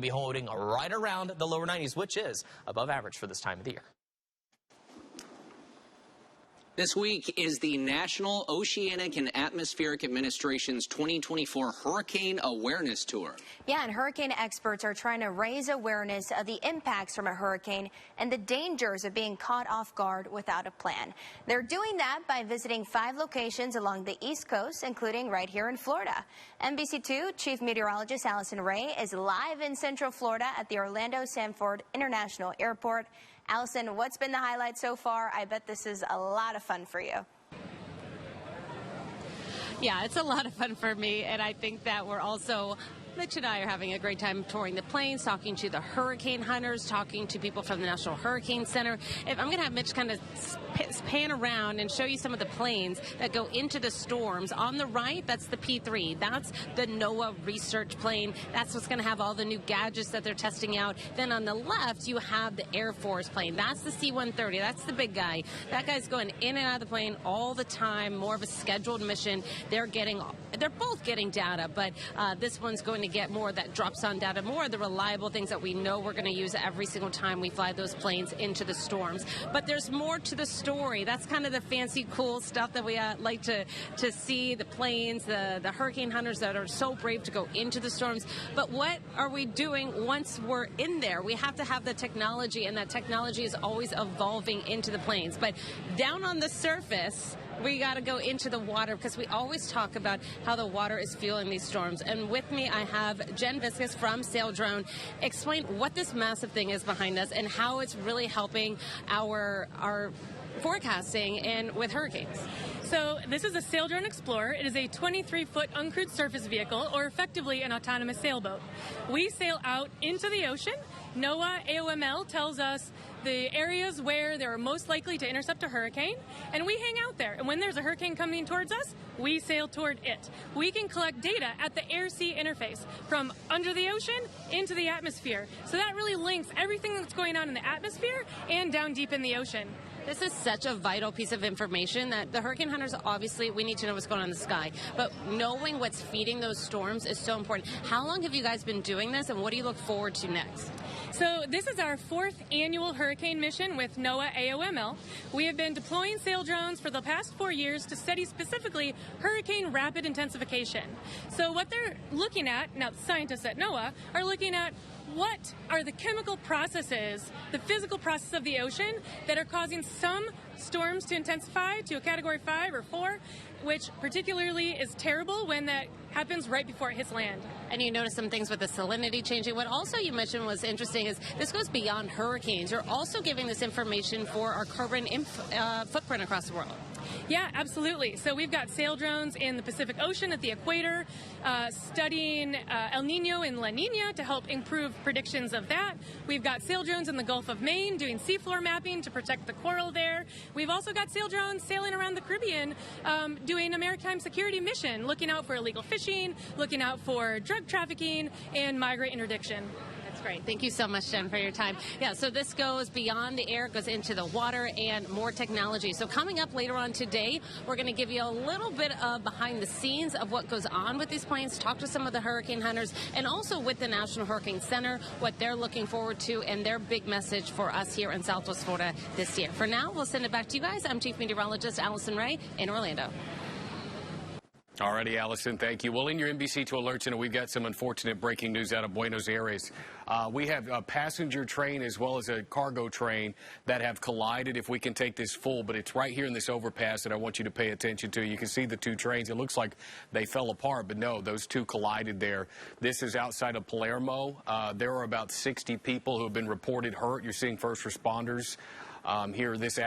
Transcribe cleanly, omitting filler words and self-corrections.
to be holding right around the lower 90s, which is above average for this time of the year. This week is the National Oceanic and Atmospheric Administration's 2024 Hurricane Awareness Tour. Yeah, and hurricane experts are trying to raise awareness of the impacts from a hurricane and the dangers of being caught off guard without a plan. They're doing that by visiting 5 locations along the East Coast, including right here in Florida. NBC2 Chief Meteorologist Allyson Rae is live in Central Florida at the Orlando Sanford International Airport. Allyson, what's been the highlight so far? I bet this is a lot of fun for you. Yeah, it's a lot of fun for me, and I think that we're also, Mitch and I are having a great time touring the planes, talking to the hurricane hunters, talking to people from the National Hurricane Center. I'm going to have Mitch kind of pan around and show you some of the planes that go into the storms. On the right, that's the P3. That's the NOAA research plane. That's what's going to have all the new gadgets that they're testing out. Then on the left, you have the Air Force plane. That's the C-130. That's the big guy. That guy's going in and out of the plane all the time, more of a scheduled mission. They're both getting data, but this one's going to get more of that drops-on data, more of the reliable things that we know we're going to use every single time we fly those planes into the storms. But there's more to the story. That's kind of the fancy, cool stuff that we like to see, the planes, the hurricane hunters that are so brave to go into the storms. But what are we doing once we're in there? We have to have the technology, and that technology is always evolving into the planes. But down on the surface, we got to go into the water, because we always talk about how the water is fueling these storms. And with me, I have Jen Viscus from Sail Drone. Explain what this massive thing is behind us and how it's really helping our forecasting and with hurricanes. So this is a Sail Drone Explorer. It is a 23-foot uncrewed surface vehicle, or effectively an autonomous sailboat. We sail out into the ocean. NOAA AOML tells us the areas where they're most likely to intercept a hurricane, and we hang out there. And when there's a hurricane coming towards us, we sail toward it. We can collect data at the air-sea interface from under the ocean into the atmosphere. So that really links everything that's going on in the atmosphere and down deep in the ocean. This is such a vital piece of information that the hurricane hunters, obviously, we need to know what's going on in the sky. But knowing what's feeding those storms is so important. How long have you guys been doing this, and what do you look forward to next? So this is our 4th annual hurricane mission with NOAA AOML. We have been deploying sail drones for the past 4 years to study specifically hurricane rapid intensification. So what they're looking at, now scientists at NOAA are looking at what are the chemical processes, the physical process of the ocean that are causing some storms to intensify to a category 5 or 4, which particularly is terrible when that happens right before it hits land. And you notice some things with the salinity changing. What also you mentioned was interesting is this goes beyond hurricanes. You're also giving this information for our carbon footprint across the world. Yeah, absolutely. So we've got sail drones in the Pacific Ocean at the equator, studying El Nino and La Nina to help improve predictions of that. We've got sail drones in the Gulf of Maine doing seafloor mapping to protect the coral there. We've also got sail drones sailing around the Caribbean doing a maritime security mission, looking out for illegal fishing, looking out for drug trafficking, and migrant interdiction. Great. Thank you so much, Jen, for your time. Yeah, so this goes beyond the air, goes into the water, and more technology. So coming up later on today, we're going to give you a little bit of behind the scenes of what goes on with these planes, talk to some of the hurricane hunters, and also with the National Hurricane Center, what they're looking forward to, and their big message for us here in Southwest Florida this year. For now, we'll send it back to you guys. I'm Chief Meteorologist Allyson Rae in Orlando. Alrighty, Allyson, thank you. Well, in your NBC2 Alert Center, we've got some unfortunate breaking news out of Buenos Aires. We have a passenger train as well as a cargo train that have collided, if we can take this full, but it's right here in this overpass that I want you to pay attention to. You can see the 2 trains. It looks like they fell apart, but no, those 2 collided there. This is outside of Palermo. There are about 60 people who have been reported hurt. You're seeing first responders here this afternoon.